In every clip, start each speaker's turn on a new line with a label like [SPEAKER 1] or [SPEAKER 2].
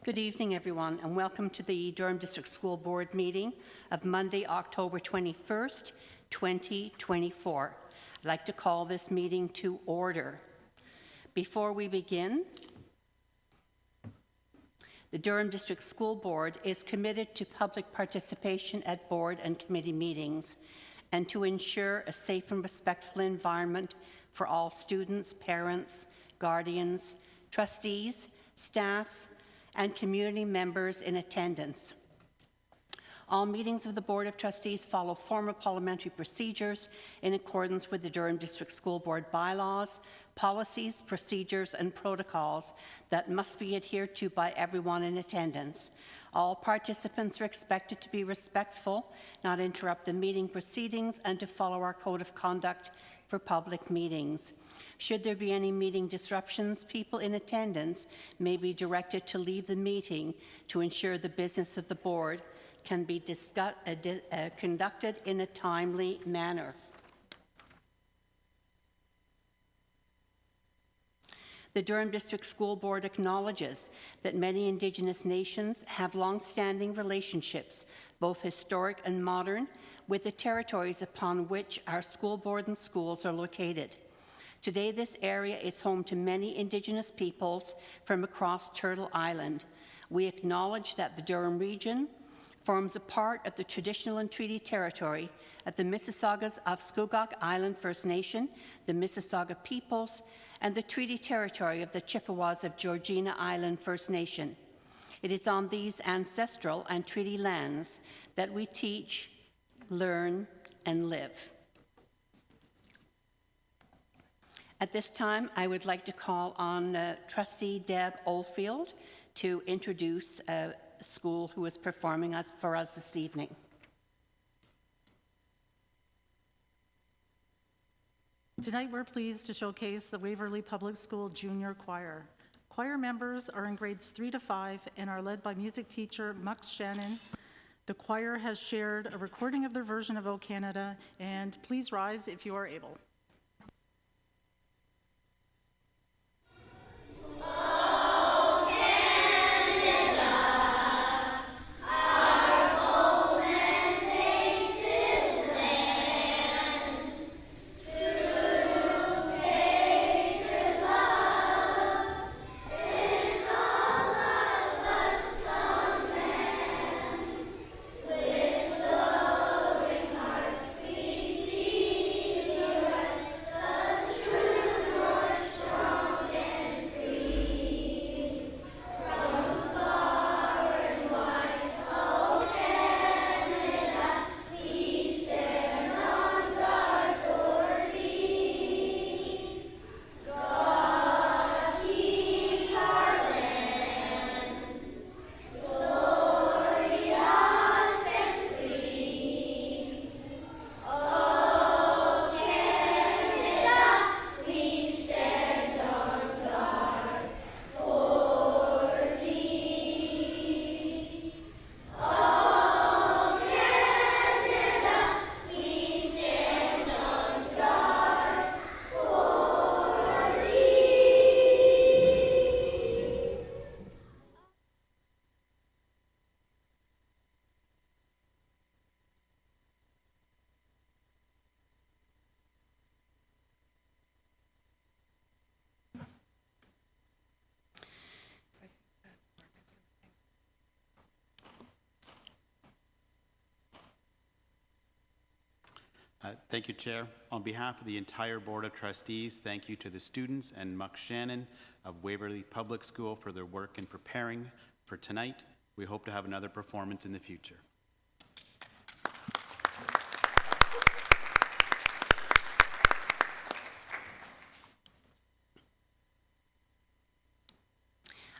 [SPEAKER 1] Good evening, everyone, and welcome to the Durham District School Board meeting of Monday, October 21st, 2024. I'd like to call this meeting to order. Before we begin, the Durham District School Board is committed to public participation at board and committee meetings and to ensure a safe and respectful environment for all students, parents, guardians, trustees, staff, and community members in attendance. All meetings of the Board of Trustees follow formal parliamentary procedures in accordance with the Durham District School Board bylaws, policies, procedures, and protocols that must be adhered to by everyone in attendance. All participants are expected to be respectful, not interrupt the meeting proceedings, and to follow our code of conduct for public meetings. Should there be any meeting disruptions, people in attendance may be directed to leave the meeting to ensure the business of the board can be conducted in a timely manner. The Durham District School Board acknowledges that many Indigenous nations have long-standing relationships, both historic and modern, with the territories upon which our school board and schools are located. Today, this area is home to many Indigenous peoples from across Turtle Island. We acknowledge that the Durham region forms a part of the traditional and treaty territory of the Mississaugas of Scugog Island First Nation, the Mississauga peoples, and the treaty territory of the Chippewas of Georgina Island First Nation. It is on these ancestral and treaty lands that we teach, learn, and live. At this time, I would like to call on Trustee Deb Oldfield to introduce school who is performing for us this evening.
[SPEAKER 2] Tonight we're pleased to showcase the Waverley Public School Junior Choir. Choir members are in grades 3 to 5 and are led by music teacher Mux Shannon. The choir has shared a recording of their version of O Canada, and please rise if you are able.
[SPEAKER 3] Thank you, Chair. On behalf of the entire Board of Trustees, thank you to the students and Mux Shannon of Waverley Public School for their work in preparing for tonight. We hope to have another performance in the future.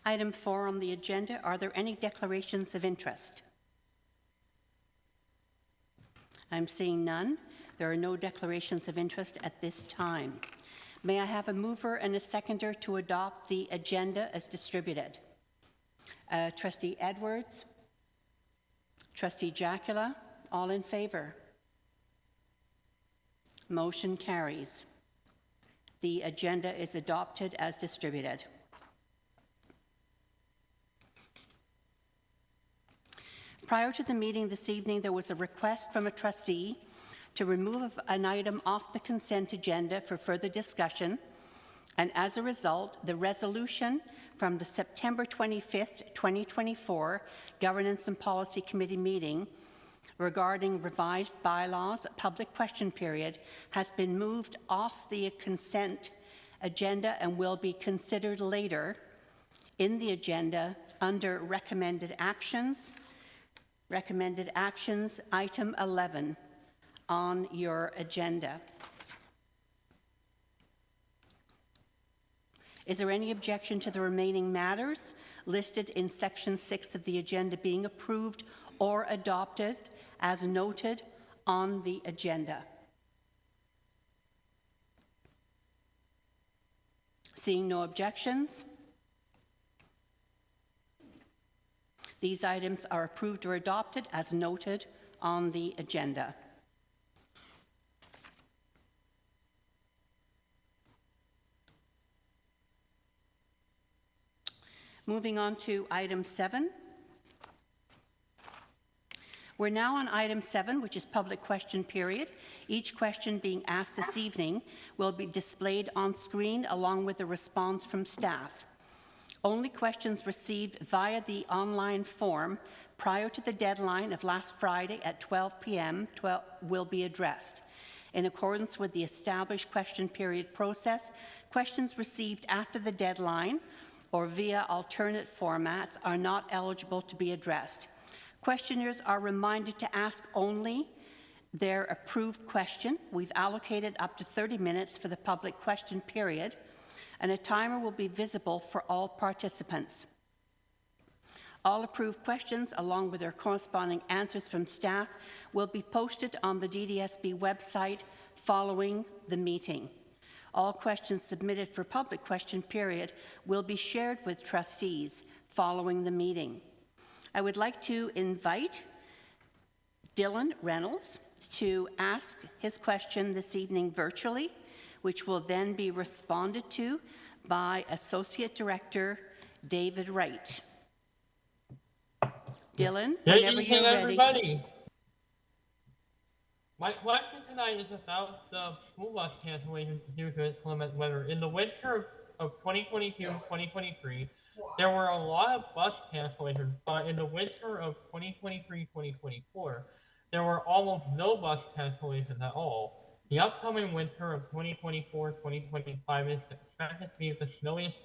[SPEAKER 1] Item 4 on the agenda, are there any declarations of interest? I'm seeing none. There are no declarations of interest at this time. May I have a mover and a seconder to adopt the agenda as distributed? Trustee Edwards, Trustee Jacula, all in favor? Motion carries. The agenda is adopted as distributed. Prior to the meeting this evening, there was a request from a trustee to remove an item off the consent agenda for further discussion, and as a result, the resolution from the September 25th, 2024 Governance and Policy Committee meeting regarding revised bylaws public question period has been moved off the consent agenda and will be considered later in the agenda under recommended actions. Recommended actions, item 11 on your agenda. Is there any objection to the remaining matters listed in section 6 of the agenda being approved or adopted as noted on the agenda? Seeing no objections, these items are approved or adopted as noted on the agenda. Moving on to item 7. We're now on item 7, which is public question period. Each question being asked this evening will be displayed on screen along with a response from staff. Only questions received via the online form prior to the deadline of last Friday at 12 p.m. will be addressed. In accordance with the established question period process, questions received after the deadline or via alternate formats are not eligible to be addressed. Questioners are reminded to ask only their approved question. We've allocated up to 30 minutes for the public question period, and a timer will be visible for all participants. All approved questions, along with their corresponding answers from staff, will be posted on the DDSB website following the meeting. All questions submitted for public question period will be shared with trustees following the meeting. I would like to invite Dylan Reynolds to ask his question this evening virtually, which will then be responded to by Associate Director David Wright. Dylan, whenever you're ready.
[SPEAKER 4] Everybody. My question tonight is about the school bus cancellation due to inclement weather. In the winter of 2022-2023, there were a lot of bus cancellations, but in the winter of 2023-2024, there were almost no bus cancellations at all. The upcoming winter of 2024-2025 is expected to be the snowiest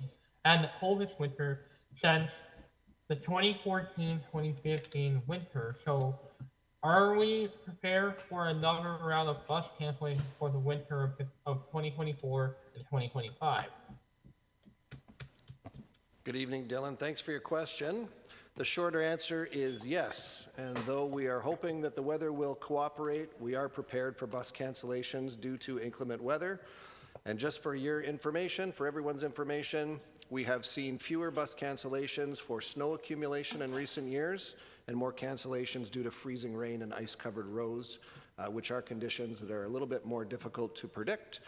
[SPEAKER 4] and the coldest winter since the 2014-2015 winter. So are we prepared for another round of bus cancellations for the winter of 2024 and 2025?
[SPEAKER 5] Good evening, Dylan. Thanks for your question. The shorter answer is yes. And though we are hoping that the weather will cooperate, we are prepared for bus cancellations due to inclement weather. And just for your information, for everyone's information, we have seen fewer bus cancellations for snow accumulation in recent years and more cancellations due to freezing rain and ice-covered roads, which are conditions that are a little bit more difficult to predict.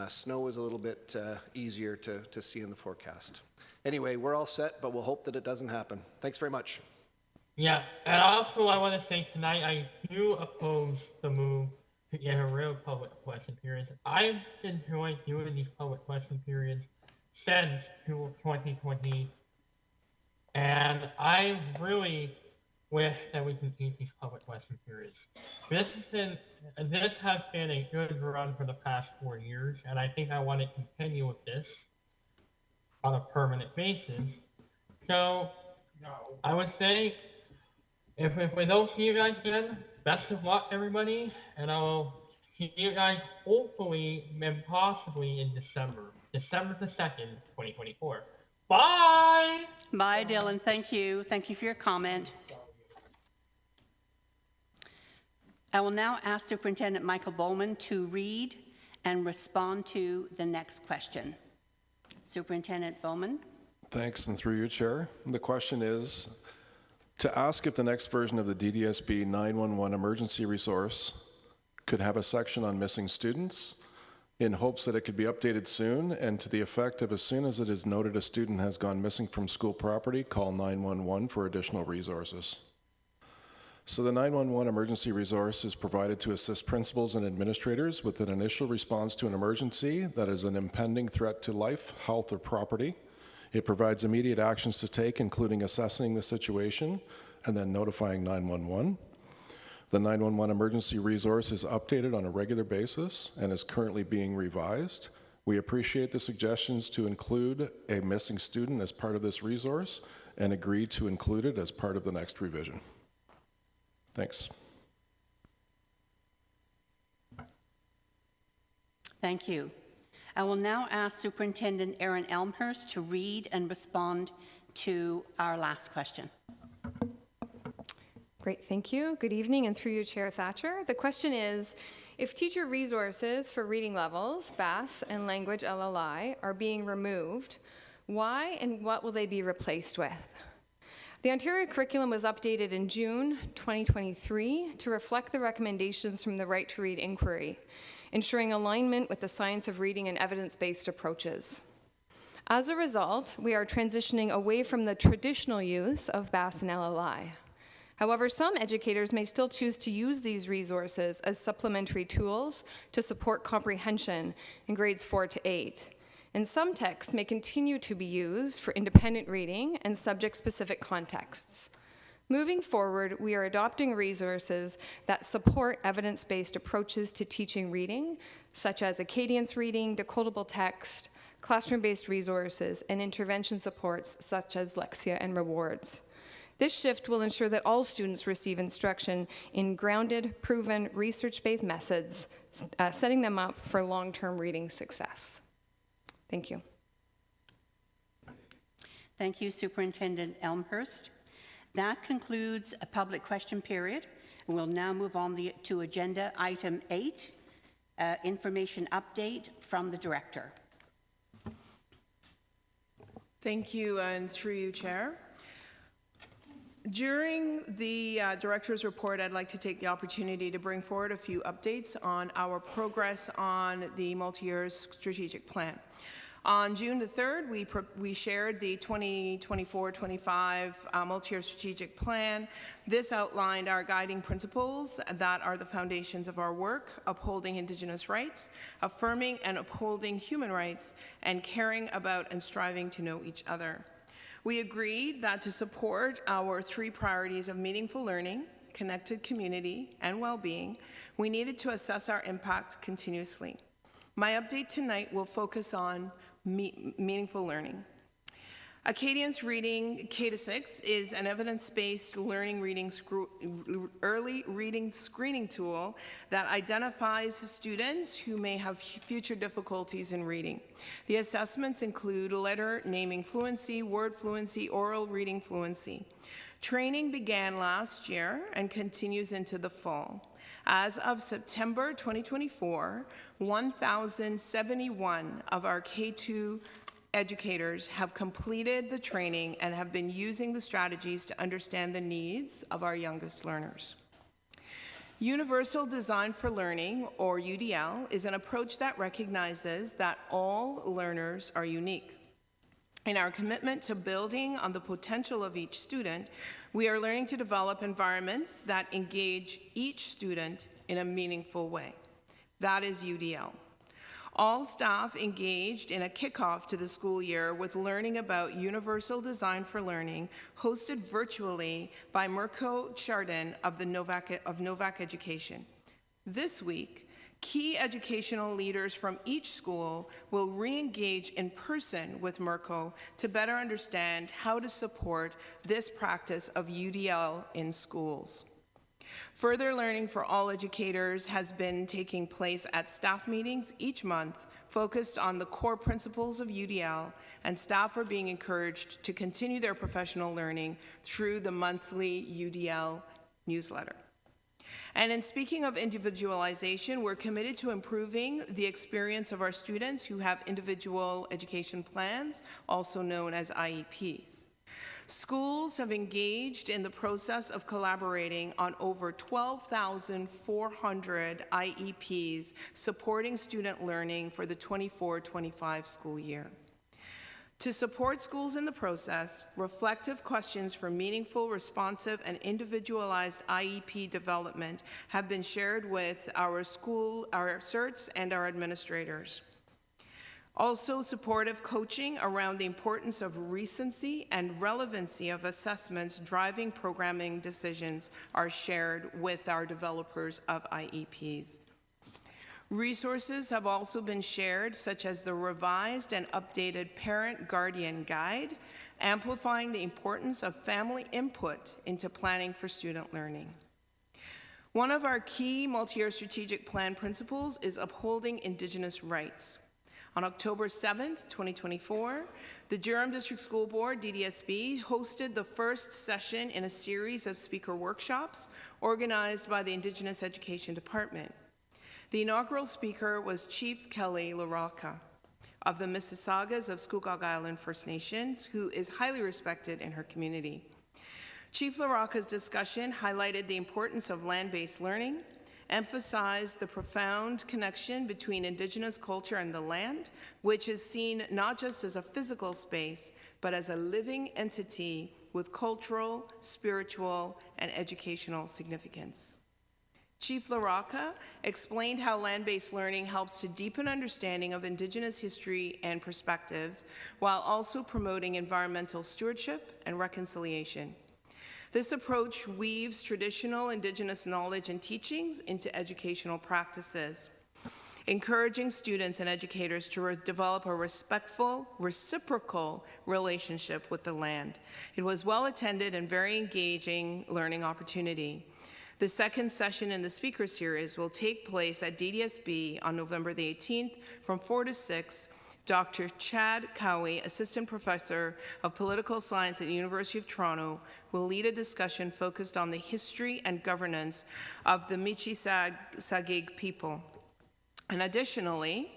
[SPEAKER 5] Snow is a little bit easier to see in the forecast. Anyway, we're all set, but we'll hope that it doesn't happen. Thanks very much.
[SPEAKER 4] Yeah, and also I want to say tonight I do oppose the move to get a real public question periods. I've enjoyed doing these public question periods since 2020, and I really wish that we can keep these public question periods. This has been a good run for the past 4 years, and I think I want to continue with this on a permanent basis. So I would say if we don't see you guys again, best of luck, everybody, and I'll see you guys hopefully and possibly in December the 2nd, 2024. Bye!
[SPEAKER 1] Bye, Dylan. Thank you. Thank you for your comment. I will now ask Superintendent Michael Bowman to read and respond to the next question. Superintendent Bowman.
[SPEAKER 6] Thanks, and through you, Chair. The question is to ask if the next version of the DDSB 911 emergency resource could have a section on missing students in hopes that it could be updated soon, and to the effect of as soon as it is noted a student has gone missing from school property, call 911 for additional resources. So the 911 emergency resource is provided to assist principals and administrators with an initial response to an emergency that is an impending threat to life, health, or property. It provides immediate actions to take, including assessing the situation and then notifying 911. The 911 emergency resource is updated on a regular basis and is currently being revised. We appreciate the suggestions to include a missing student as part of this resource and agree to include it as part of the next revision. Thanks.
[SPEAKER 1] Thank you. I will now ask Superintendent Erin Elmhurst to read and respond to our last question.
[SPEAKER 7] Great, thank you. Good evening, and through you, Chair Thatcher. The question is, if teacher resources for reading levels, BAS, and language LLI are being removed, why and what will they be replaced with? The Ontario curriculum was updated in June 2023 to reflect the recommendations from the Right to Read inquiry, ensuring alignment with the science of reading and evidence-based approaches. As a result, we are transitioning away from the traditional use of BAS and LLI. However, some educators may still choose to use these resources as supplementary tools to support comprehension in grades 4 to 8. And some texts may continue to be used for independent reading and subject-specific contexts. Moving forward, we are adopting resources that support evidence-based approaches to teaching reading, such as Acadience reading, decodable text, classroom-based resources, and intervention supports such as Lexia and Rewards. This shift will ensure that all students receive instruction in grounded, proven, research-based methods, setting them up for long-term reading success. Thank you.
[SPEAKER 1] Thank you, Superintendent Elmhurst. That concludes a public question period. We'll now move on to agenda item 8, information update from the Director.
[SPEAKER 8] Thank you, and through you, Chair. During the Director's report, I'd like to take the opportunity to bring forward a few updates on our progress on the multi-year strategic plan. On June the 3rd, we shared the 2024-25 multi-year strategic plan. This outlined our guiding principles that are the foundations of our work: upholding Indigenous rights, affirming and upholding human rights, and caring about and striving to know each other. We agreed that to support our 3 priorities of meaningful learning, connected community, and well-being, we needed to assess our impact continuously. My update tonight will focus on meaningful learning. Acadience Reading K-6 is an evidence-based early reading screening tool that identifies students who may have future difficulties in reading. The assessments include letter naming fluency, word fluency, oral reading fluency. Training began last year and continues into the fall. As of September 2024, 1,071 of our K2 educators have completed the training and have been using the strategies to understand the needs of our youngest learners. Universal Design for Learning, or UDL, is an approach that recognizes that all learners are unique. In our commitment to building on the potential of each student, we are learning to develop environments that engage each student in a meaningful way. That is UDL. All staff engaged in a kickoff to the school year with learning about Universal Design for Learning, hosted virtually by Mirko Chardin of Novak Education. This week, key educational leaders from each school will re-engage in person with Mirko to better understand how to support this practice of UDL in schools. Further learning for all educators has been taking place at staff meetings each month, focused on the core principles of UDL, and staff are being encouraged to continue their professional learning through the monthly UDL newsletter. And in speaking of individualization, we're committed to improving the experience of our students who have individual education plans, also known as IEPs. Schools have engaged in the process of collaborating on over 12,400 IEPs supporting student learning for the 24-25 school year. To support schools in the process, reflective questions for meaningful, responsive, and individualized IEP development have been shared with our CERTs and our administrators. Also, supportive coaching around the importance of recency and relevancy of assessments driving programming decisions are shared with our developers of IEPs. Resources have also been shared, such as the revised and updated Parent-Guardian Guide, amplifying the importance of family input into planning for student learning. One of our key multi-year strategic plan principles is upholding Indigenous rights. On October 7th, 2024, the Durham District School Board, DDSB, hosted the first session in a series of speaker workshops organized by the Indigenous Education Department. The inaugural speaker was Chief Kelly LaRocca of the Mississaugas of Scugog Island First Nations, who is highly respected in her community. Chief LaRocca's discussion highlighted the importance of land-based learning, emphasized the profound connection between Indigenous culture and the land, which is seen not just as a physical space, but as a living entity with cultural, spiritual, and educational significance. Chief LaRocca explained how land-based learning helps to deepen understanding of Indigenous history and perspectives, while also promoting environmental stewardship and reconciliation. This approach weaves traditional Indigenous knowledge and teachings into educational practices, encouraging students and educators to develop a respectful, reciprocal relationship with the land. It was well attended and very engaging learning opportunity. The second session in the speaker series will take place at DDSB on November the 18th from 4 to 6. Dr. Chad Cowie, Assistant Professor of Political Science at the University of Toronto, will lead a discussion focused on the history and governance of the Michi-Sagig people. And additionally,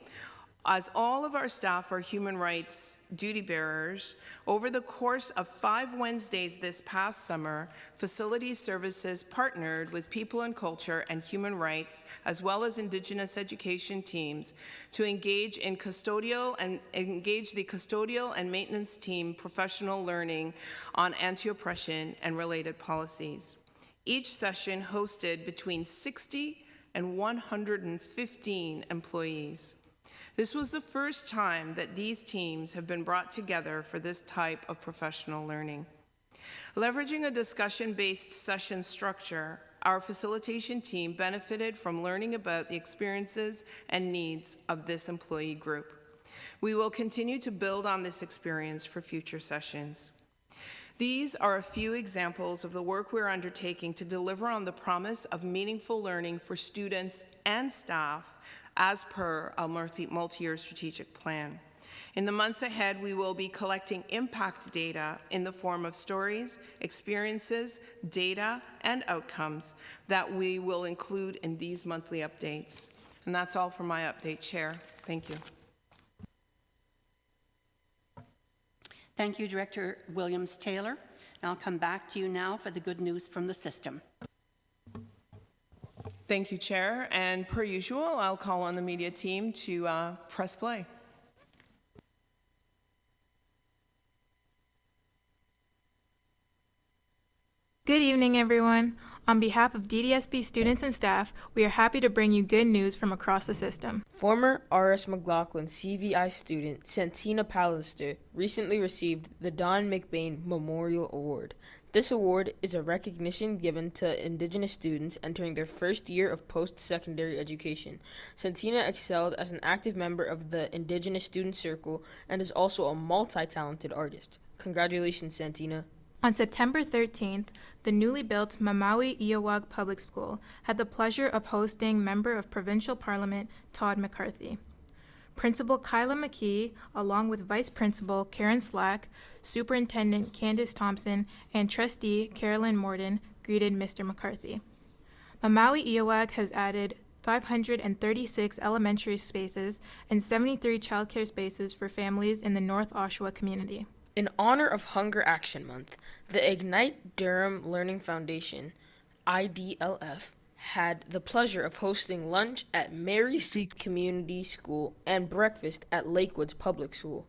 [SPEAKER 8] as all of our staff are human rights duty bearers, over the course of 5 Wednesdays this past summer, Facilities Services partnered with People and Culture and Human Rights, as well as Indigenous education teams, to engage the custodial and maintenance team professional learning on anti-oppression and related policies. Each session hosted between 60 and 115 employees. This was the first time that these teams have been brought together for this type of professional learning. Leveraging a discussion-based session structure, our facilitation team benefited from learning about the experiences and needs of this employee group. We will continue to build on this experience for future sessions. These are a few examples of the work we're undertaking to deliver on the promise of meaningful learning for students and staff as per our multi-year strategic plan. In the months ahead, we will be collecting impact data in the form of stories, experiences, data, and outcomes that we will include in these monthly updates. And that's all for my update, Chair. Thank you.
[SPEAKER 1] Thank you, Director Williams-Taylor. And I'll come back to you now for the good news from the system.
[SPEAKER 8] Thank you, Chair. And per usual, I'll call on the media team to press play.
[SPEAKER 9] Good evening, everyone. On behalf of DDSB students and staff, we are happy to bring you good news from across the system.
[SPEAKER 10] Former R.S. McLaughlin CVI student Santina Pallister recently received the Don McBain Memorial Award. This award is a recognition given to Indigenous students entering their first year of post-secondary education. Santina excelled as an active member of the Indigenous Student Circle and is also a multi-talented artist. Congratulations, Santina.
[SPEAKER 9] On September 13th, the newly built Mamawi Iowag Public School had the pleasure of hosting Member of Provincial Parliament Todd McCarthy. Principal Kyla McKee, along with Vice Principal Karen Slack, Superintendent Candace Thompson, and Trustee Carolyn Morden greeted Mr. McCarthy. Mamawi Iowag has added 536 elementary spaces and 73 childcare spaces for families in the North Oshawa community.
[SPEAKER 10] In honor of Hunger Action Month, the Ignite Durham Learning Foundation, IDLF, had the pleasure of hosting lunch at Mary C. Community School and breakfast at Lakewoods Public School.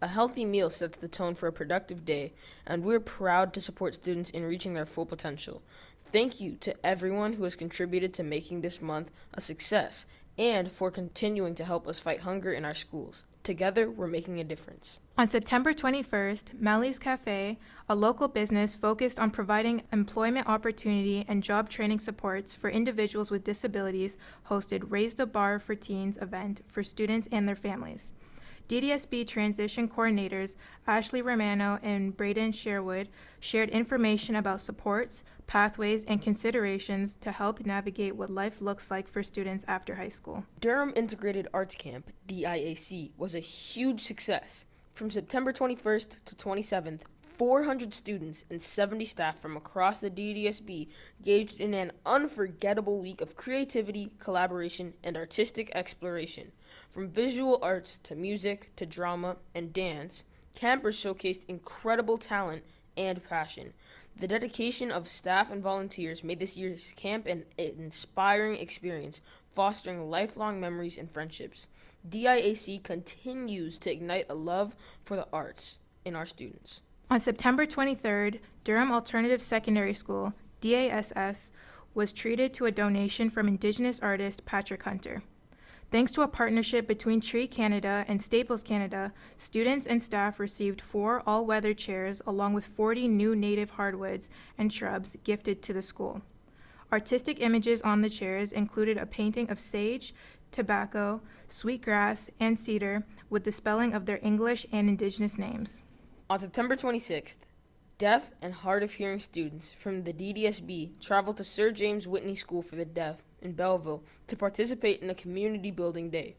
[SPEAKER 10] A healthy meal sets the tone for a productive day, and we're proud to support students in reaching their full potential. Thank you to everyone who has contributed to making this month a success and for continuing to help us fight hunger in our schools. Together, we're making a difference.
[SPEAKER 9] On September 21st, Melly's Cafe, a local business focused on providing employment opportunity and job training supports for individuals with disabilities, hosted Raise the Bar for Teens event for students and their families. DDSB transition coordinators Ashley Romano and Braden Sherwood shared information about supports, pathways, and considerations to help navigate what life looks like for students after high school.
[SPEAKER 10] Durham Integrated Arts Camp, DIAC, was a huge success. From September 21st to 27th, 400 students and 70 staff from across the DDSB engaged in an unforgettable week of creativity, collaboration, and artistic exploration. From visual arts to music to drama and dance, campers showcased incredible talent and passion. The dedication of staff and volunteers made this year's camp an inspiring experience, fostering lifelong memories and friendships. DIAC continues to ignite a love for the arts in our students.
[SPEAKER 9] On September 23rd, Durham Alternative Secondary School, DASS, was treated to a donation from Indigenous artist Patrick Hunter. Thanks to a partnership between Tree Canada and Staples Canada, students and staff received 4 all-weather chairs along with 40 new native hardwoods and shrubs gifted to the school. Artistic images on the chairs included a painting of sage, tobacco, sweetgrass, and cedar with the spelling of their English and Indigenous names.
[SPEAKER 10] On September 26th, deaf and hard-of-hearing students from the DDSB traveled to Sir James Whitney School for the Deaf in Belleville to participate in a community building day.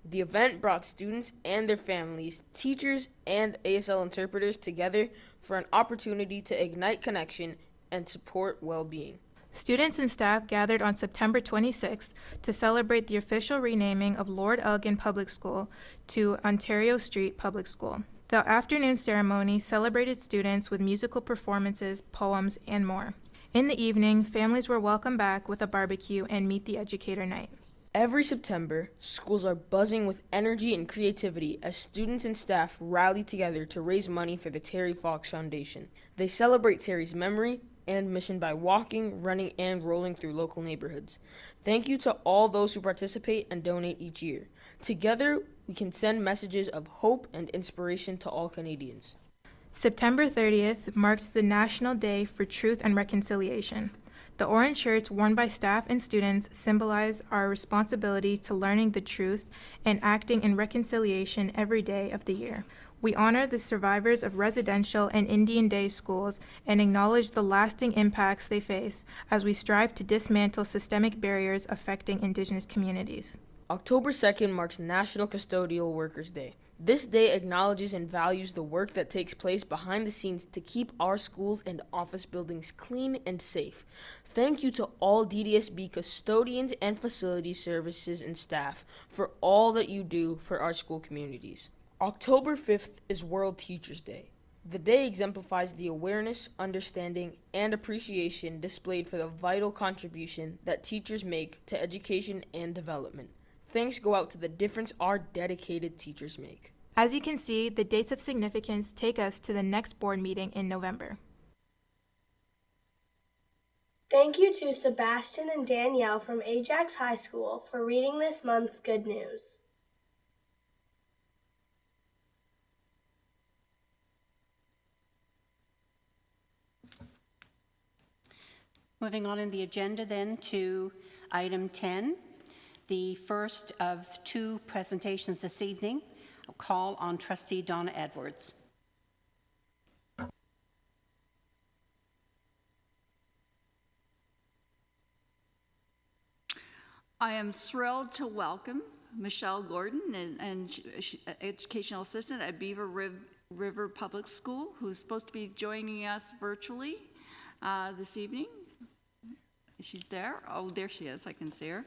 [SPEAKER 10] The event brought students and their families, teachers, and ASL interpreters together for an opportunity to ignite connection and support well-being.
[SPEAKER 9] Students and staff gathered on September 26th to celebrate the official renaming of Lord Elgin Public School to Ontario Street Public School. The afternoon ceremony celebrated students with musical performances, poems, and more. In the evening, families were welcomed back with a barbecue and Meet the Educator night.
[SPEAKER 10] Every September, schools are buzzing with energy and creativity as students and staff rally together to raise money for the Terry Fox Foundation. They celebrate Terry's memory and mission by walking, running, and rolling through local neighborhoods. Thank you to all those who participate and donate each year. Together, we can send messages of hope and inspiration to all Canadians.
[SPEAKER 9] September 30th marks the National Day for Truth and Reconciliation. The orange shirts worn by staff and students symbolize our responsibility to learning the truth and acting in reconciliation every day of the year. We honor the survivors of residential and Indian Day schools and acknowledge the lasting impacts they face as we strive to dismantle systemic barriers affecting Indigenous communities.
[SPEAKER 10] October 2nd marks National Custodial Workers Day. This day acknowledges and values the work that takes place behind the scenes to keep our schools and office buildings clean and safe. Thank you to all DDSB custodians and facility services and staff for all that you do for our school communities. October 5th is World Teachers Day. The day exemplifies the awareness, understanding, and appreciation displayed for the vital contribution that teachers make to education and development. Thanks go out to the difference our dedicated teachers make.
[SPEAKER 9] As you can see, the dates of significance take us to the next board meeting in November.
[SPEAKER 11] Thank you to Sebastian and Danielle from Ajax High School for reading this month's good news.
[SPEAKER 1] Moving on in the agenda then to item 10. The first of 2 presentations this evening, a call on Trustee Donna Edwards.
[SPEAKER 12] I am thrilled to welcome Michelle Gordon, Educational Assistant at Beaver River Public School, who's supposed to be joining us virtually this evening. She's there. Oh, there she is. I can see her.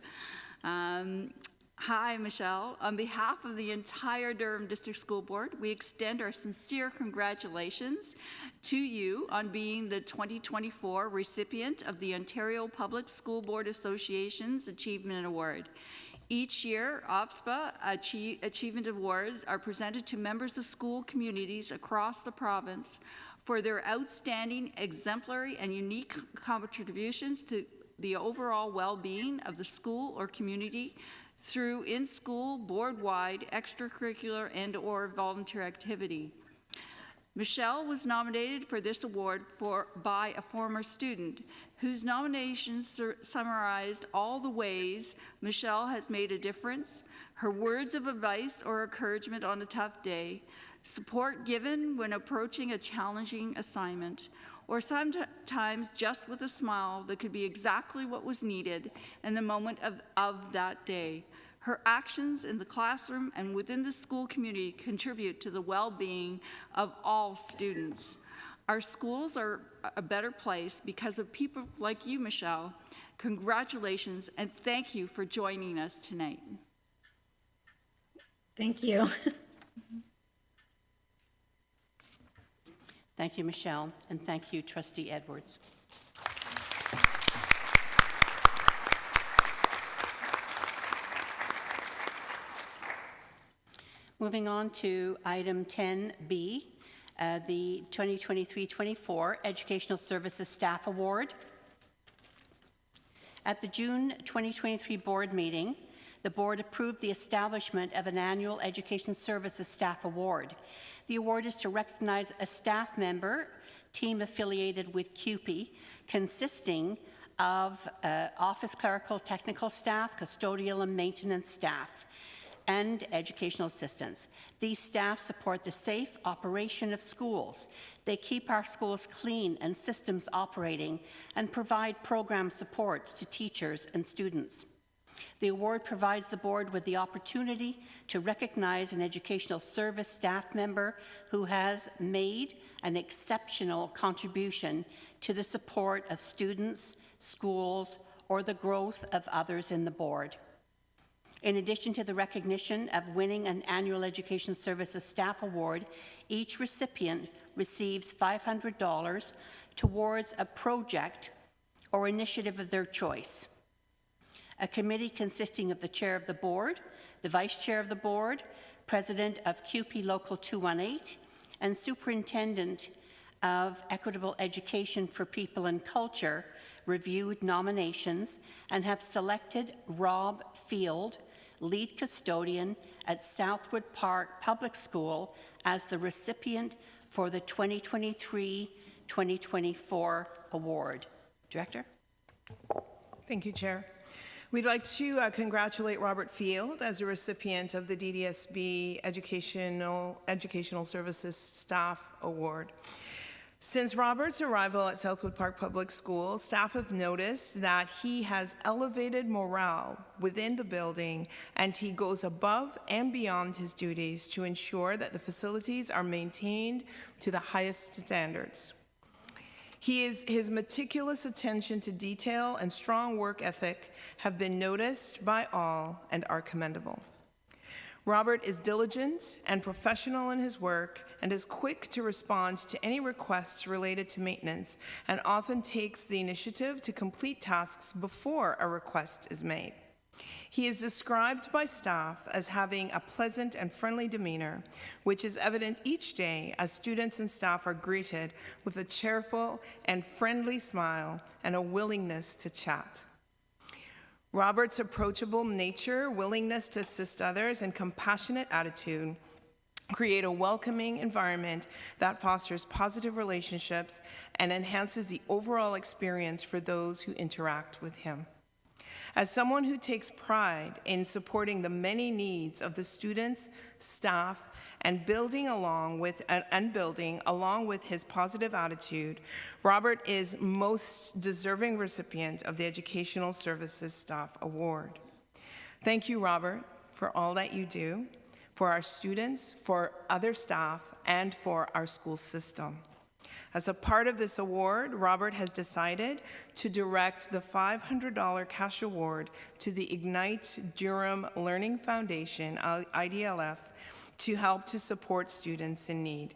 [SPEAKER 12] Hi, Michelle. On behalf of the entire Durham District School Board, we extend our sincere congratulations to you on being the 2024 recipient of the Ontario Public School Board Association's Achievement Award. Each year, OPSPA Achievement Awards are presented to members of school communities across the province for their outstanding, exemplary, and unique contributions to the overall well-being of the school or community through in-school, board-wide, extracurricular, and/or volunteer activity. Michelle was nominated for this award by a former student whose nominations summarized all the ways Michelle has made a difference, her words of advice or encouragement on a tough day, support given when approaching a challenging assignment, or sometimes just with a smile that could be exactly what was needed in the moment of that day. Her actions in the classroom and within the school community contribute to the well-being of all students. Our schools are a better place because of people like you, Michelle. Congratulations, and thank you for joining us tonight.
[SPEAKER 13] Thank you.
[SPEAKER 1] Thank you, Michelle, and thank you, Trustee Edwards. Moving on to item 10B, the 2023-24 Educational Services Staff Award. At the June 2023 board meeting, the board approved the establishment of an annual Education Services Staff Award. The award is to recognize a staff member, team affiliated with CUPE, consisting of office clerical technical staff, custodial and maintenance staff, and educational assistants. These staff support the safe operation of schools. They keep our schools clean and systems operating and provide program support to teachers and students. The award provides the board with the opportunity to recognize an educational service staff member who has made an exceptional contribution to the support of students, schools, or the growth of others in the board. In addition to the recognition of winning an annual Education Services Staff Award, each recipient receives $500 towards a project or initiative of their choice. A committee consisting of the chair of the board, the vice chair of the board, president of CUPE Local 218, and superintendent of Equitable Education for People and Culture reviewed nominations and have selected Rob Field, lead custodian at Southwood Park Public School, as the recipient for the 2023-2024 award. Director?
[SPEAKER 8] Thank you, Chair. We'd like to congratulate Robert Field as a recipient of the DDSB Educational Services Staff Award. Since Robert's arrival at Southwood Park Public School, staff have noticed that he has elevated morale within the building, and he goes above and beyond his duties to ensure that the facilities are maintained to the highest standards. His meticulous attention to detail and strong work ethic have been noticed by all and are commendable. Robert is diligent and professional in his work and is quick to respond to any requests related to maintenance, and often takes the initiative to complete tasks before a request is made. He is described by staff as having a pleasant and friendly demeanor, which is evident each day as students and staff are greeted with a cheerful and friendly smile and a willingness to chat. Robert's approachable nature, willingness to assist others, and compassionate attitude create a welcoming environment that fosters positive relationships and enhances the overall experience for those who interact with him. As someone who takes pride in supporting the many needs of the students, staff, and building along with his positive attitude, Robert is most deserving recipient of the Educational Services Staff Award. Thank you, Robert, for all that you do for our students, for other staff, and for our school system. As a part of this award, Robert has decided to direct the $500 cash award to the Ignite Durham Learning Foundation, IDLF, to help to support students in need.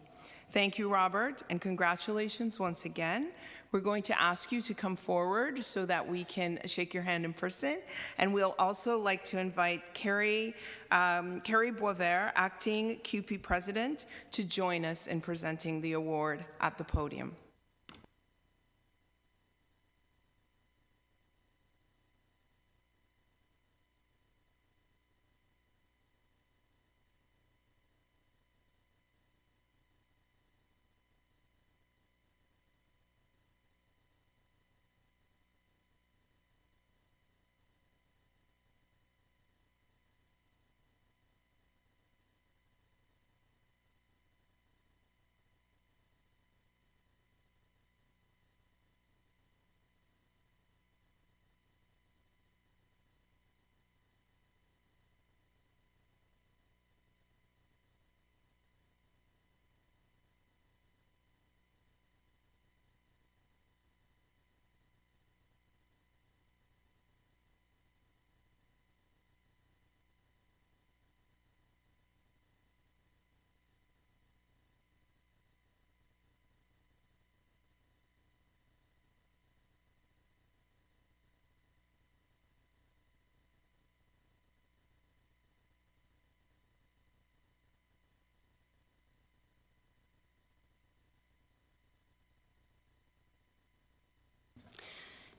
[SPEAKER 8] Thank you, Robert, and congratulations once again. We're going to ask you to come forward so that we can shake your hand in person. And we'll also like to invite Carrie Boisvert, Acting CUPE President, to join us in presenting the award at the podium.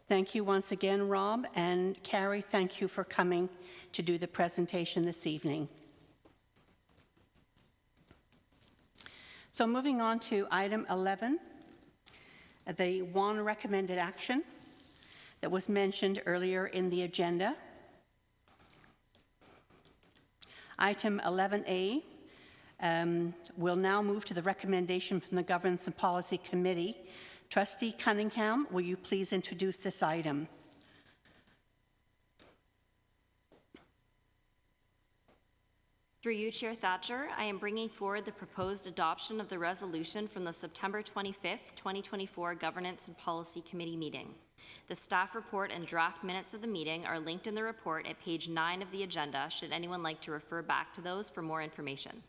[SPEAKER 1] Thank you once again, Rob, and Carrie, thank you for coming to do the presentation this evening. So moving on to item 11, the one recommended action that was mentioned earlier in the agenda. Item 11A will now move to the recommendation from the Governance and Policy Committee. Trustee Cunningham, will you please introduce this item?
[SPEAKER 13] Through you, Chair Thatcher, I am bringing forward the proposed adoption of the resolution from the September 25th, 2024 Governance and Policy Committee meeting. The staff report and draft minutes of the meeting are linked in the report at page 9 of the agenda, should anyone like to refer back to those for more information.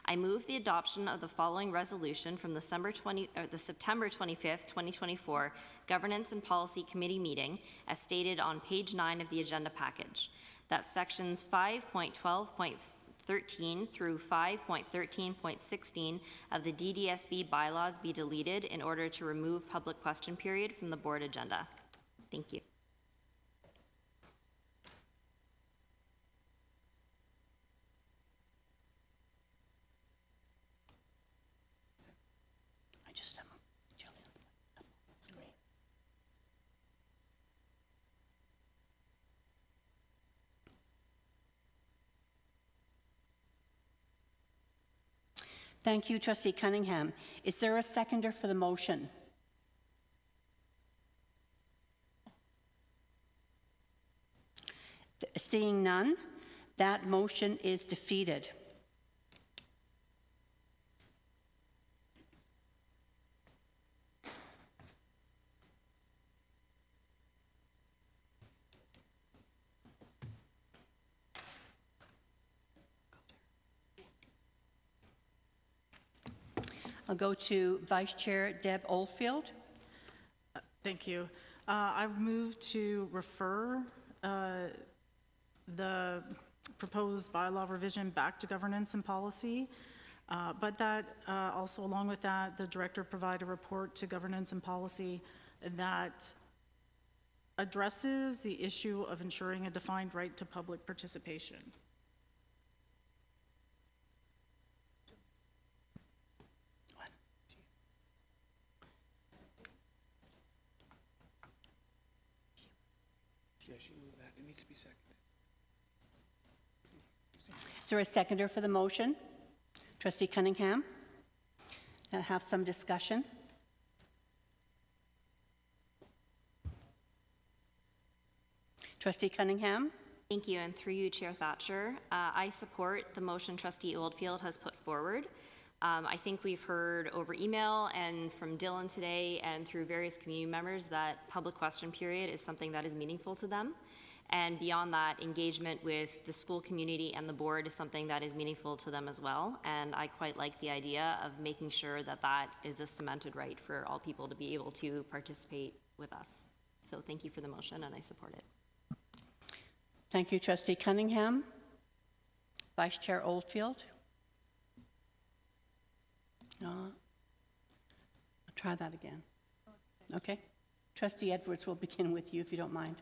[SPEAKER 13] I move the adoption of the following resolution from the September 25th, 2024 Governance and Policy Committee meeting as stated on page 9 of the agenda package. That sections 5.12.13 through 5.13.16 of the DDSB bylaws be deleted in order to remove public question period from the board agenda. Thank you.
[SPEAKER 1] Thank you, Trustee Cunningham. Is there a seconder for the motion? Seeing none, that motion is defeated. I'll go to Vice Chair Deb Oldfield.
[SPEAKER 2] Thank you. I move to refer the proposed bylaw revision back to governance and policy, but that also along with that, the director provide a report to governance and policy that addresses the issue of ensuring a defined right to public participation.
[SPEAKER 1] Is there a seconder for the motion? Trustee Cunningham? Have some discussion. Trustee Cunningham?
[SPEAKER 13] Thank you, and through you, Chair Thatcher, I support the motion Trustee Oldfield has put forward. I think we've heard over email and from Dylan today and through various community members that public question period is something that is meaningful to them. And beyond that, engagement with the school community and the board is something that is meaningful to them as well. And I quite like the idea of making sure that that is a cemented right for all people to be able to participate with us. So thank you for the motion, and I support it.
[SPEAKER 1] Thank you, Trustee Cunningham. Vice Chair Oldfield. I'll try that again. Okay. Trustee Edwards, we'll begin with you if you don't mind.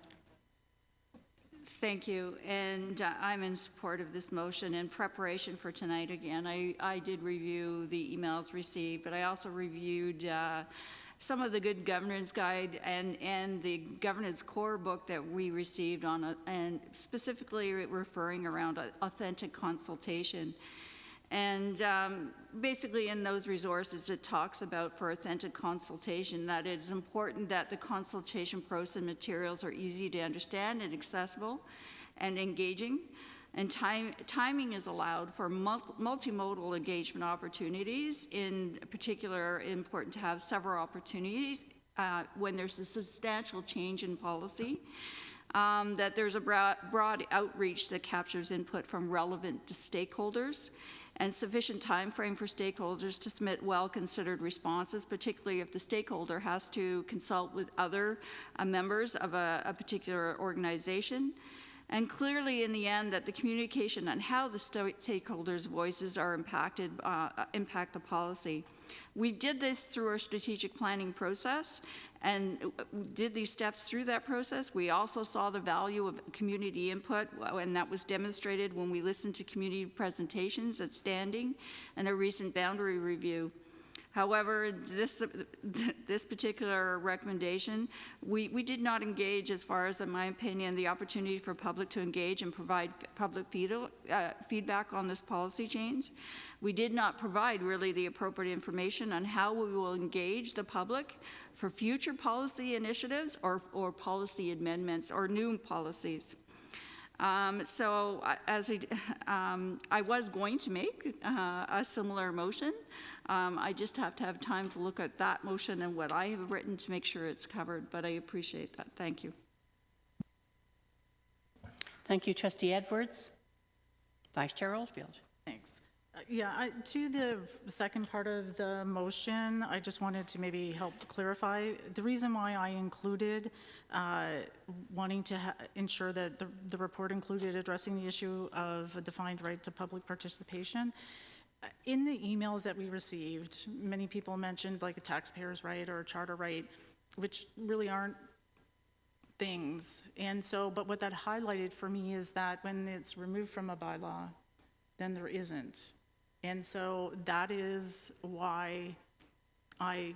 [SPEAKER 12] Thank you, and I'm in support of this motion. In preparation for tonight, again, I did review the emails received, but I also reviewed some of the good governance guide and the governance core book that we received on, and specifically referring around authentic consultation. And basically in those resources, it talks about for authentic consultation that it's important that the consultation process and materials are easy to understand and accessible and engaging. And timing is allowed for multimodal engagement opportunities. In particular, important to have several opportunities when there's a substantial change in policy. That there's a broad outreach that captures input from relevant stakeholders, and sufficient time frame for stakeholders to submit well-considered responses, particularly if the stakeholder has to consult with other members of a particular organization. And clearly, in the end, that the communication on how the stakeholders' voices are impact the policy. We did this through our strategic planning process and did these steps through that process. We also saw the value of community input, and that was demonstrated when we listened to community presentations at standing and a recent boundary review. However, this particular recommendation, we did not engage, as far as, in my opinion, the opportunity for public to engage and provide public feedback on this policy change. We did not provide really the appropriate information on how we will engage the public for future policy initiatives or policy amendments or new policies. So I was going to make a similar motion. I just have to have time to look at that motion and what I have written to make sure it's covered, but I appreciate that. Thank you.
[SPEAKER 1] Thank you, Trustee Edwards. Vice Chair Oldfield.
[SPEAKER 2] Thanks. To the second part of the motion, I just wanted to maybe help clarify. The reason why I included wanting to ensure that the report included addressing the issue of a defined right to public participation. In the emails that we received, many people mentioned like a taxpayer's right or a charter right, which really aren't things. And so, but what that highlighted for me is that when it's removed from a bylaw, then there isn't. And so that is why I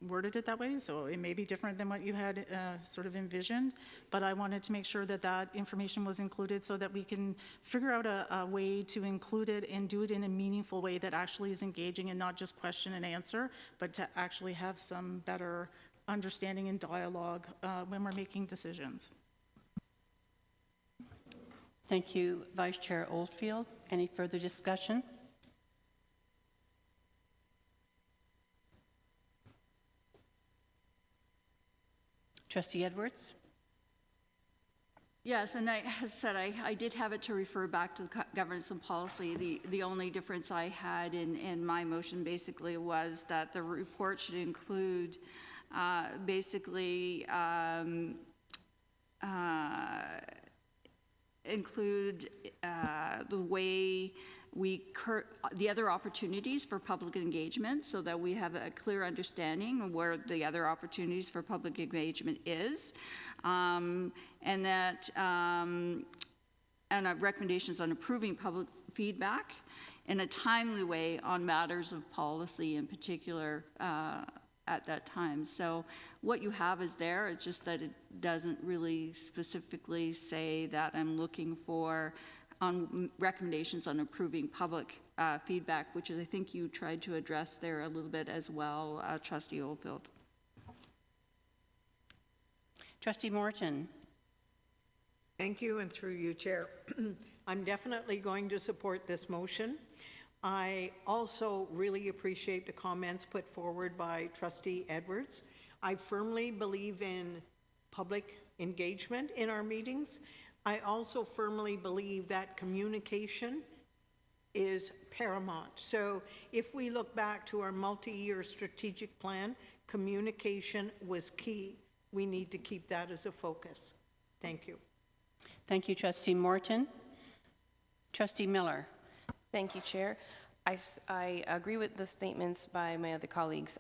[SPEAKER 2] worded it that way. So it may be different than what you had sort of envisioned, but I wanted to make sure that that information was included so that we can figure out a way to include it and do it in a meaningful way that actually is engaging and not just question and answer, but to actually have some better understanding and dialogue when we're making decisions.
[SPEAKER 1] Thank you, Vice Chair Oldfield. Any further discussion? Trustee Edwards?
[SPEAKER 12] Yes, and I had said I did have it to refer back to the governance and policy. The only difference I had in my motion basically was that the report should include include the way the other opportunities for public engagement, so that we have a clear understanding of where the other opportunities for public engagement is, and that recommendations on improving public feedback in a timely way on matters of policy in particular at that time. So what you have is there, it's just that it doesn't really specifically say that I'm looking for on recommendations on improving public feedback, which is, I think you tried to address there a little bit as well, Trustee Oldfield.
[SPEAKER 1] Trustee Morton.
[SPEAKER 14] Thank you, and through you, Chair. I'm definitely going to support this motion. I also really appreciate the comments put forward by Trustee Edwards. I firmly believe in public engagement in our meetings. I also firmly believe that communication is paramount. So if we look back to our multi-year strategic plan, communication was key. We need to keep that as a focus. Thank you.
[SPEAKER 1] Thank you, Trustee Morton. Trustee Miller.
[SPEAKER 15] Thank you, Chair. I agree with the statements by my other colleagues.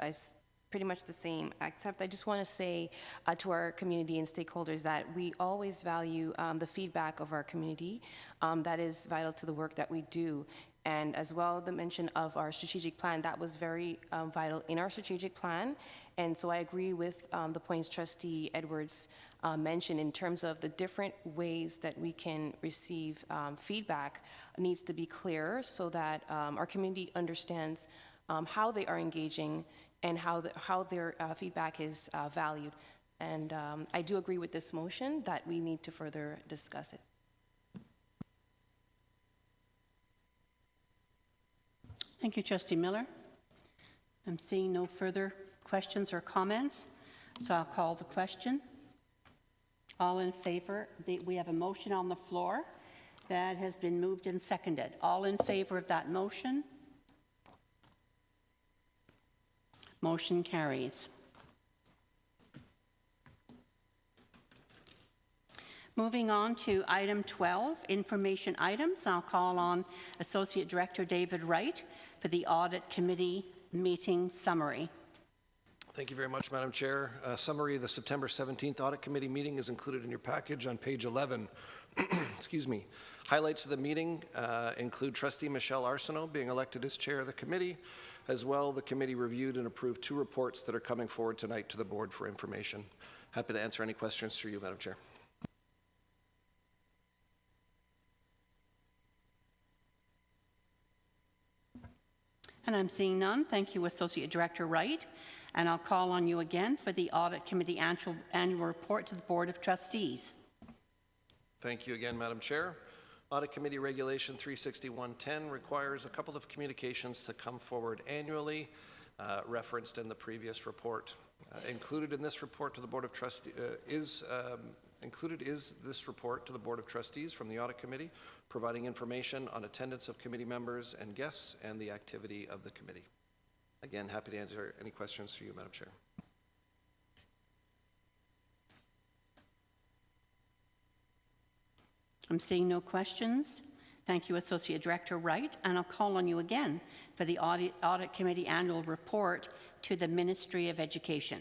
[SPEAKER 15] Pretty much the same, except I just want to say to our community and stakeholders that we always value the feedback of our community. That is vital to the work that we do. And as well, the mention of our strategic plan, that was very vital in our strategic plan. And so I agree with the points Trustee Edwards mentioned in terms of the different ways that we can receive feedback needs to be clear so that our community understands how they are engaging and how their feedback is valued. And I do agree with this motion that we need to further discuss it.
[SPEAKER 1] Thank you, Trustee Miller. I'm seeing no further questions or comments, so I'll call the question. All in favor? We have a motion on the floor that has been moved and seconded. All in favor of that motion? Motion carries. Moving on to item 12, information items. I'll call on Associate Director David Wright for the Audit Committee meeting summary.
[SPEAKER 5] Thank you very much, Madam Chair. A summary of the September 17th Audit Committee meeting is included in your package on page 11. Excuse me. Highlights of the meeting include Trustee Michelle Arsenault being elected as Chair of the committee. As well, the committee reviewed and approved 2 reports that are coming forward tonight to the board for information. Happy to answer any questions through you, Madam Chair.
[SPEAKER 1] And I'm seeing none. Thank you, Associate Director Wright. And I'll call on you again for the Audit Committee annual report to the Board of Trustees.
[SPEAKER 5] Thank you again, Madam Chair. Audit Committee Regulation 36110 requires a couple of communications to come forward annually, referenced in the previous report. Included in this report to the Board of Trustees is this report to the Board of Trustees from the Audit Committee, providing information on attendance of committee members and guests and the activity of the committee. Again, happy to answer any questions for you, Madam Chair.
[SPEAKER 1] I'm seeing no questions. Thank you, Associate Director Wright, and I'll call on you again for the Audit Committee annual report to the Ministry of Education.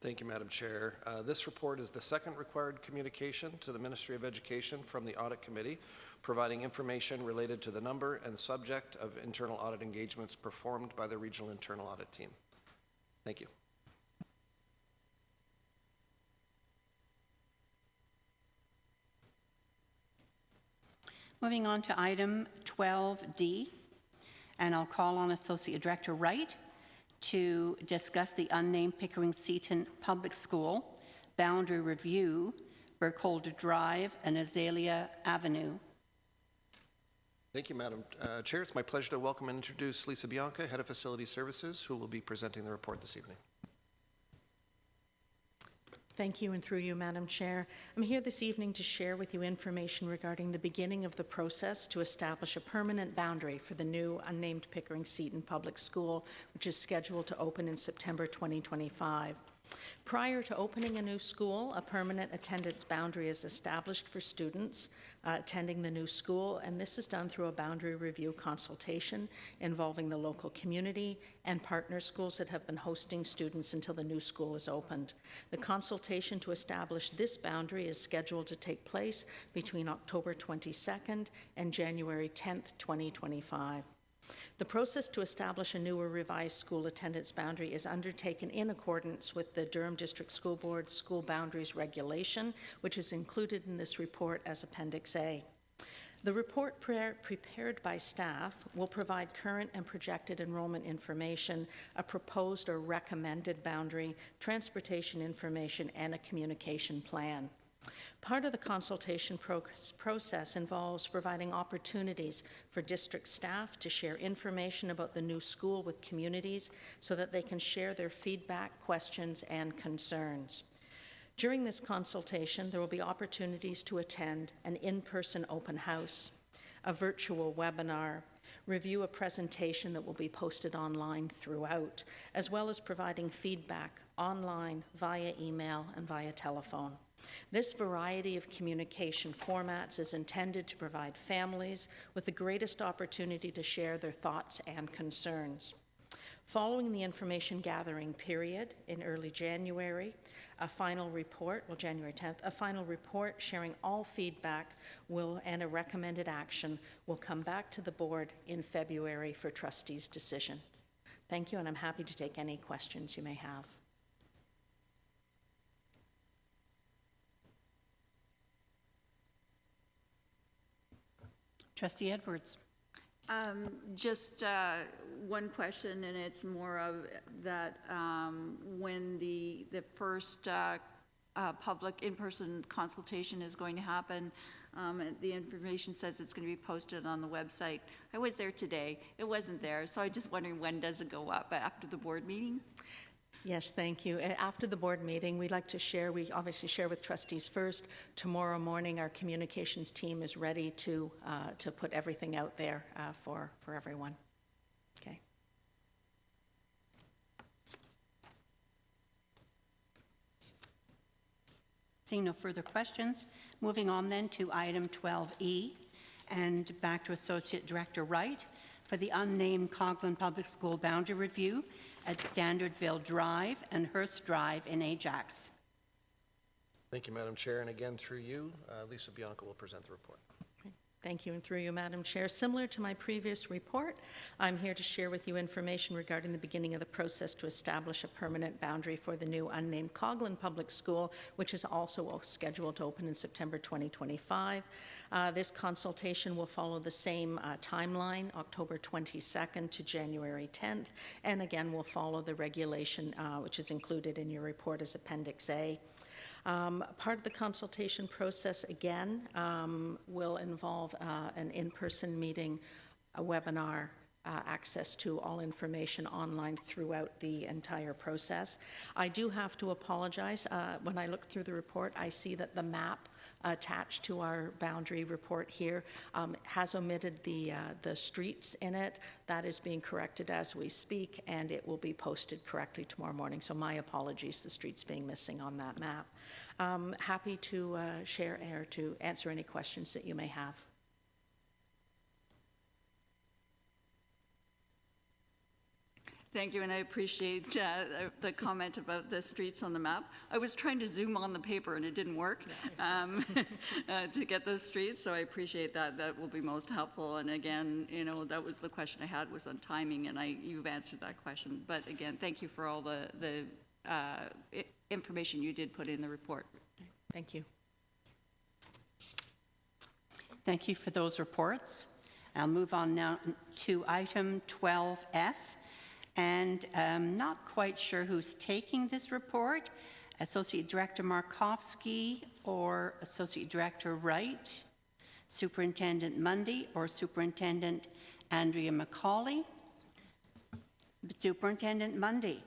[SPEAKER 5] Thank you, Madam Chair. This report is the second required communication to the Ministry of Education from the Audit Committee, providing information related to the number and subject of internal audit engagements performed by the Regional Internal Audit Team. Thank you.
[SPEAKER 1] Moving on to item 12D, and I'll call on Associate Director Wright to discuss the unnamed Pickering-Seton Public School boundary review, Burkholder Drive and Azalea Avenue.
[SPEAKER 5] Thank you, Madam Chair. It's my pleasure to welcome and introduce Lisa Bianca, Head of Facility Services, who will be presenting the report this evening.
[SPEAKER 16] Thank you, and through you, Madam Chair. I'm here this evening to share with you information regarding the beginning of the process to establish a permanent boundary for the new unnamed Pickering-Seton Public School, which is scheduled to open in September 2025. Prior to opening a new school, a permanent attendance boundary is established for students attending the new school, and this is done through a boundary review consultation involving the local community and partner schools that have been hosting students until the new school is opened. The consultation to establish this boundary is scheduled to take place between October 22nd and January 10th, 2025. The process to establish a new or revised school attendance boundary is undertaken in accordance with the Durham District School Board School Boundaries Regulation, which is included in this report as Appendix A. The report prepared by staff will provide current and projected enrollment information, a proposed or recommended boundary, transportation information, and a communication plan. Part of the consultation process involves providing opportunities for district staff to share information about the new school with communities so that they can share their feedback, questions, and concerns. During this consultation, there will be opportunities to attend an in-person open house, a virtual webinar, review a presentation that will be posted online throughout, as well as providing feedback online, via email, and via telephone. This variety of communication formats is intended to provide families with the greatest opportunity to share their thoughts and concerns. Following the information gathering period in early January, a final report, well, January 10th, a final report sharing all feedback and a recommended action will come back to the board in February for trustees' decision. Thank you, and I'm happy to take any questions you may have.
[SPEAKER 1] Trustee Edwards.
[SPEAKER 12] Just one question, and it's more of that when the first public in-person consultation is going to happen, the information says it's going to be posted on the website. I was there today. It wasn't there, so I'm just wondering when does it go up? After the board meeting?
[SPEAKER 16] Yes, thank you. After the board meeting, we'd like to share, we obviously share with trustees first. Tomorrow morning, our communications team is ready to put everything out there for everyone. Okay.
[SPEAKER 1] Seeing no further questions, moving on then to item 12E and back to Associate Director Wright for the unnamed Coghlan Public School boundary review at Standardville Drive and Hearst Drive in Ajax.
[SPEAKER 5] Thank you, Madam Chair, and again through you, Lisa Bianco will present the report.
[SPEAKER 16] Thank you, and through you, Madam Chair. Similar to my previous report, I'm here to share with you information regarding the beginning of the process to establish a permanent boundary for the new unnamed Coghlan Public School, which is also scheduled to open in September 2025. This consultation will follow the same timeline, October 22nd to January 10th, and again will follow the regulation which is included in your report as Appendix A. Part of the consultation process, again, will involve an in-person meeting, a webinar, access to all information online throughout the entire process. I do have to apologize. When I look through the report, I see that the map attached to our boundary report here has omitted the streets in it. That is being corrected as we speak, and it will be posted correctly tomorrow morning. So my apologies, the streets being missing on that map. Happy to share or to answer any questions that you may have.
[SPEAKER 12] Thank you, and I appreciate the comment about the streets on the map. I was trying to zoom on the paper and it didn't work to get those streets, so I appreciate that. That will be most helpful. And again, you know, that was the question I had was on timing, and you've answered that question. But again, thank you for all the information you did put in the report.
[SPEAKER 16] Thank you.
[SPEAKER 1] Thank you for those reports. I'll move on now to item 12F. And I'm not quite sure who's taking this report, Associate Director Markovsky or Associate Director Wright, Superintendent Mundy or Superintendent Andrea McCauley. Superintendent Mundy.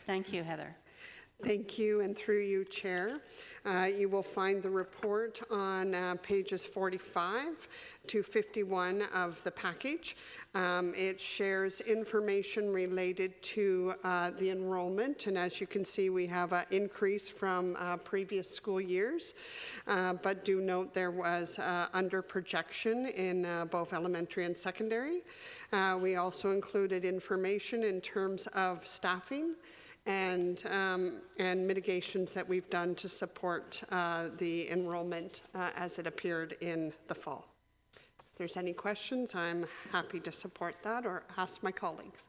[SPEAKER 1] Thank you, Heather.
[SPEAKER 17] Thank you, and through you, Chair. You will find the report on pages 45 to 51 of the package. It shares information related to the enrollment, and as you can see, we have an increase from previous school years, but do note there was under projection in both elementary and secondary. We also included information in terms of staffing and mitigations that we've done to support the enrollment as it appeared in the fall. If there's any questions, I'm happy to support that or ask my colleagues.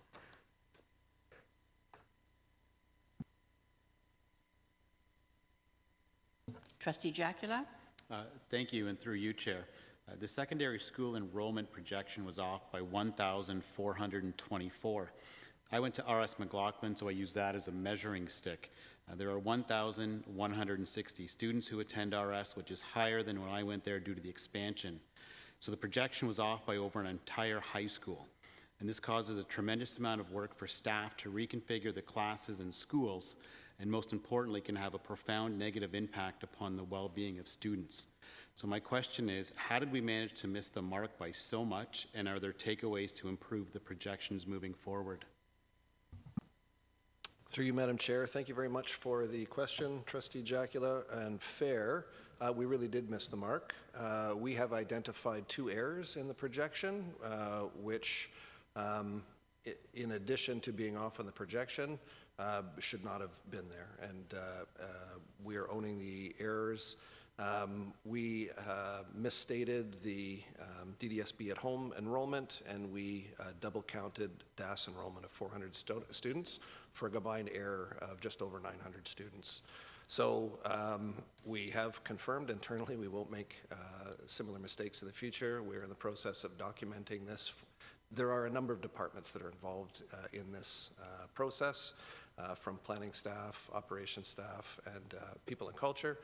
[SPEAKER 1] Trustee Jacula.
[SPEAKER 3] Thank you, and through you, Chair. The secondary school enrollment projection was off by 1,424. I went to RS McLaughlin, so I use that as a measuring stick. There are 1,160 students who attend RS, which is higher than when I went there due to the expansion. So the projection was off by over an entire high school. And this causes a tremendous amount of work for staff to reconfigure the classes and schools and most importantly, can have a profound negative impact upon the well-being of students. So my question is, how did we manage to miss the mark by so much, and are there takeaways to improve the projections moving forward?
[SPEAKER 5] Through you, Madam Chair, thank you very much for the question, Trustee Jacula. And fair, we really did miss the mark. We have identified 2 errors in the projection, which, in addition to being off on the projection, should not have been there. And we are owning the errors. We misstated the DDSB at home enrollment, and we double counted DAS enrollment of 400 students for a combined error of just over 900 students. So we have confirmed internally we won't make similar mistakes in the future. We're in the process of documenting this. There are a number of departments that are involved in this process, from planning staff, operations staff, and people and culture.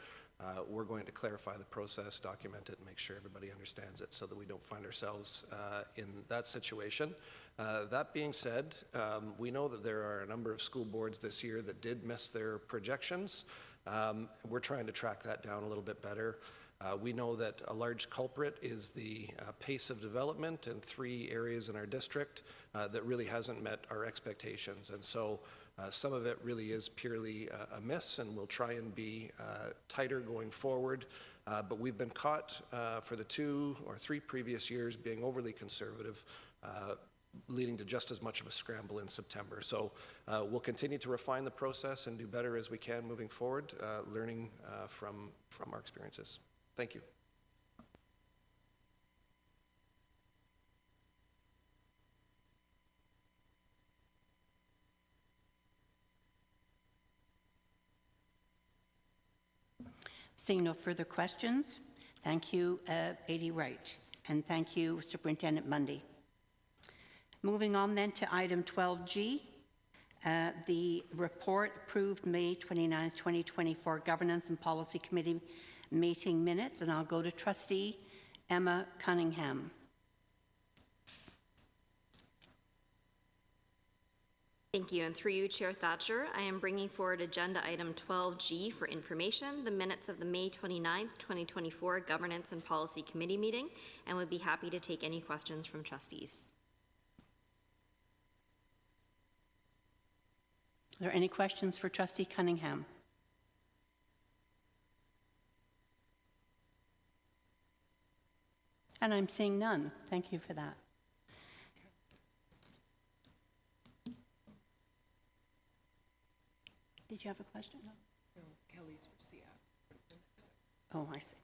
[SPEAKER 5] We're going to clarify the process, document it, and make sure everybody understands it so that we don't find ourselves in that situation. That being said, we know that there are a number of school boards this year that did miss their projections. We're trying to track that down a little bit better. We know that a large culprit is the pace of development in 3 areas in our district that really hasn't met our expectations. And so some of it really is purely a miss, and we'll try and be tighter going forward. But we've been caught for the 2 or 3 previous years being overly conservative, leading to just as much of a scramble in September. So we'll continue to refine the process and do better as we can moving forward, learning from our experiences. Thank you.
[SPEAKER 1] Seeing no further questions, thank you, AD Wright, and thank you, Superintendent Mundy. Moving on then to item 12G, the report approved May 29, 2024 Governance and Policy Committee meeting minutes, and I'll go to Trustee Emma Cunningham.
[SPEAKER 13] Thank you, and through you, Chair Thatcher, I am bringing forward agenda item 12G for information, the minutes of the May 29th, 2024 Governance and Policy Committee meeting, and would be happy to take any questions from trustees.
[SPEAKER 1] Are there any questions for Trustee Cunningham? And I'm seeing none. Thank you for that. Did you have a question?
[SPEAKER 8] No, Kelly's for CF.
[SPEAKER 1] Oh, I see.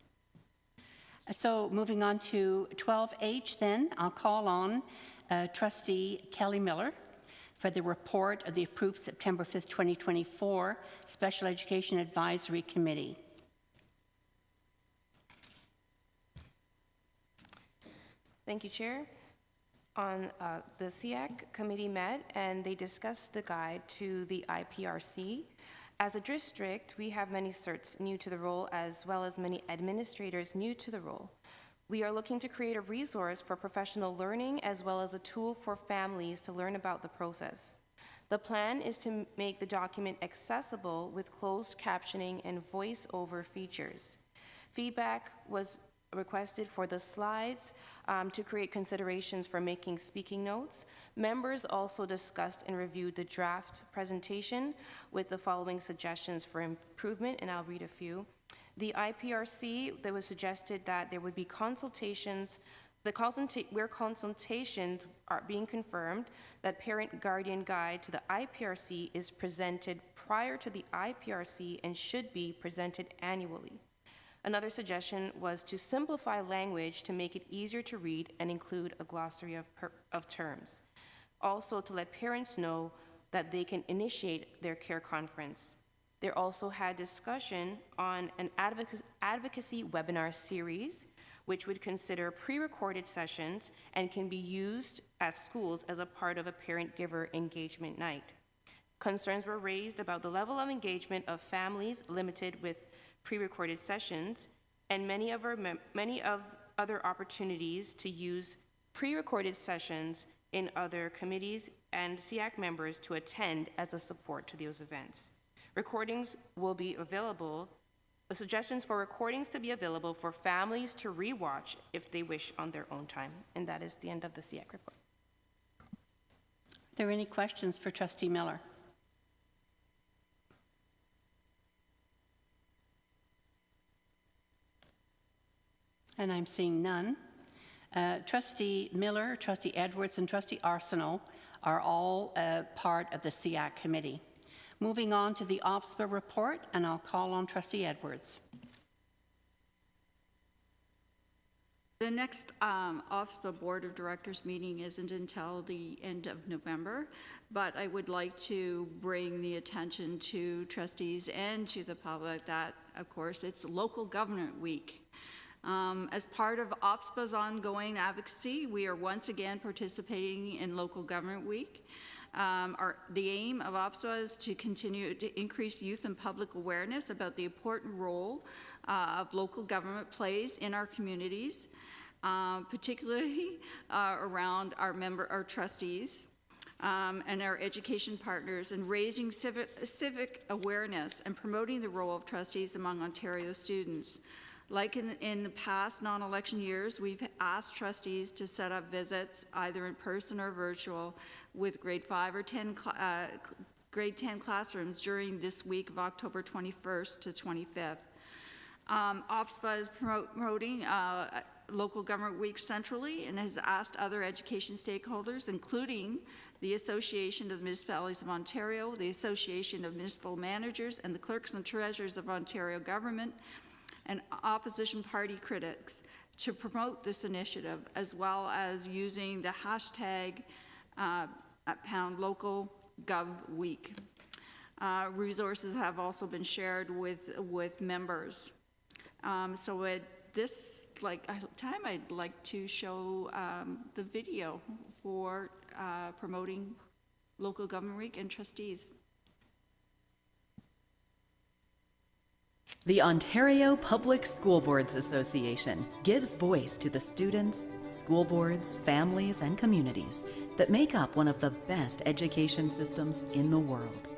[SPEAKER 1] So moving on to 12H then, I'll call on Trustee Kelly Miller for the report of the approved September 5th, 2024 Special Education Advisory Committee.
[SPEAKER 15] Thank you, Chair. The SEAC committee met and they discussed the guide to the IPRC. As a district, we have many certs new to the role as well as many administrators new to the role. We are looking to create a resource for professional learning as well as a tool for families to learn about the process. The plan is to make the document accessible with closed captioning and voice-over features. Feedback was requested for the slides to create considerations for making speaking notes. Members also discussed and reviewed the draft presentation with the following suggestions for improvement, and I'll read a few. The IPRC, there was suggested that there would be consultations, where consultations are being confirmed, that parent-guardian guide to the IPRC is presented prior to the IPRC and should be presented annually. Another suggestion was to simplify language to make it easier to read and include a glossary of terms. Also, to let parents know that they can initiate their care conference. There also had discussion on an advocacy webinar series, which would consider pre-recorded sessions and can be used at schools as a part of a parent-giver engagement night. Concerns were raised about the level of engagement of families limited with pre-recorded sessions, and many of other opportunities to use pre-recorded sessions in other committees and SEAC members to attend as a support to those events. Recordings will be available, the suggestions for recordings to be available for families to rewatch if they wish on their own time. And that is the end of the SEAC report.
[SPEAKER 1] Are there any questions for Trustee Miller? And I'm seeing none. Trustee Miller, Trustee Edwards, and Trustee Arsenault are all part of the SEAC committee. Moving on to the OPSPA report, and I'll call on Trustee Edwards.
[SPEAKER 12] The next OPSPA Board of Directors meeting isn't until the end of November, but I would like to bring the attention to trustees and to the public that, of course, it's Local Government Week. As part of OPSPA's ongoing advocacy, we are once again participating in Local Government Week. The aim of OPSPA is to continue to increase youth and public awareness about the important role of local government plays in our communities, particularly around our trustees and our education partners, and raising civic awareness and promoting the role of trustees among Ontario students. Like in the past non-election years, we've asked trustees to set up visits, either in person or virtual, with grade 5 or 10 grade 10 classrooms during this week of October 21st to 25th. OPSPA is promoting Local Government Week centrally and has asked other education stakeholders, including the Association of Municipalities of Ontario, the Association of Municipal Managers, and the Clerks and Treasurers of Ontario Government, and opposition party critics, to promote this initiative, as well as using the hashtag #LocalGovWeek. Resources have also been shared with members. So at this time, I'd like to show the video for promoting Local Government Week and trustees.
[SPEAKER 18] The Ontario Public School Boards Association gives voice to the students, school boards, families, and communities that make up one of the best education systems in the world.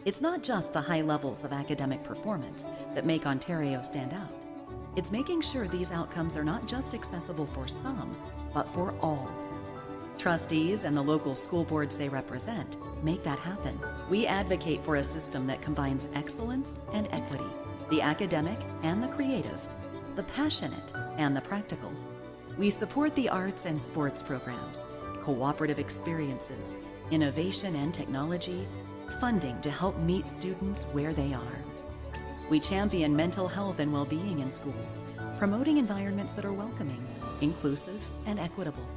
[SPEAKER 18] It's not just the high levels of academic performance that make Ontario stand out. It's making sure these outcomes are not just accessible for some, but for all. Trustees and the local school boards they represent make that happen. We advocate for a system that combines excellence and equity, the academic and the creative, the passionate and the practical. We support the arts and sports programs, cooperative experiences, innovation and technology, funding to help meet students where they are. We champion mental health and well-being in schools, promoting environments that are welcoming, inclusive, and equitable,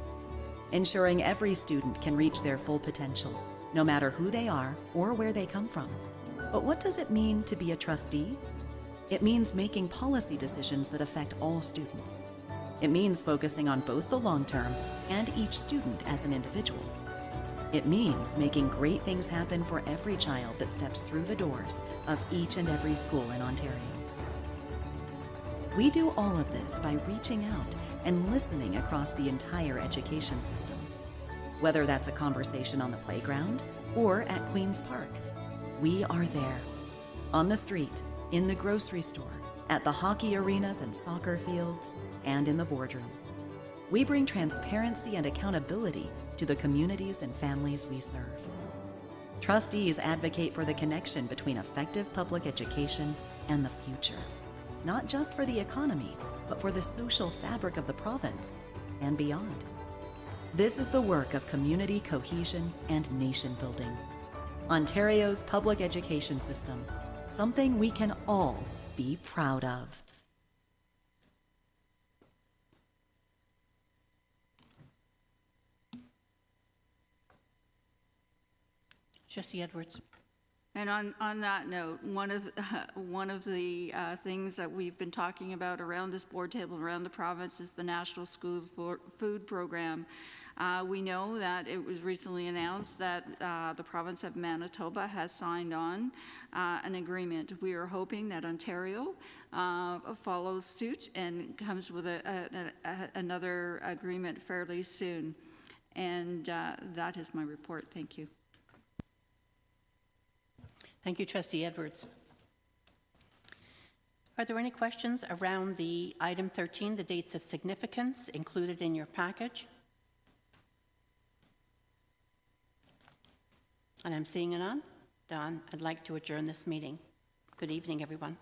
[SPEAKER 18] ensuring every student can reach their full potential, no matter who they are or where they come from. But what does it mean to be a trustee? It means making policy decisions that affect all students. It means focusing on both the long term and each student as an individual. It means making great things happen for every child that steps through the doors of each and every school in Ontario. We do all of this by reaching out and listening across the entire education system. Whether that's a conversation on the playground or at Queen's Park, we are there. On the street, in the grocery store, at the hockey arenas and soccer fields, and in the boardroom. We bring transparency and accountability to the communities and families we serve. Trustees advocate for the connection between effective public education and the future, not just for the economy, but for the social fabric of the province and beyond. This is the work of community cohesion and nation building. Ontario's public education system, something we can all be proud of.
[SPEAKER 1] Trustee Edwards.
[SPEAKER 12] And on that note, one of the things that we've been talking about around this board table, around the province, is the National School Food Program. We know that it was recently announced that the province of Manitoba has signed on an agreement. We are hoping that Ontario follows suit and comes with another agreement fairly soon. And that is my report. Thank you.
[SPEAKER 1] Thank you, Trustee Edwards. Are there any questions around the item 13, the dates of significance included in your package? And I'm seeing none. Then I'd like to adjourn this meeting. Good evening, everyone.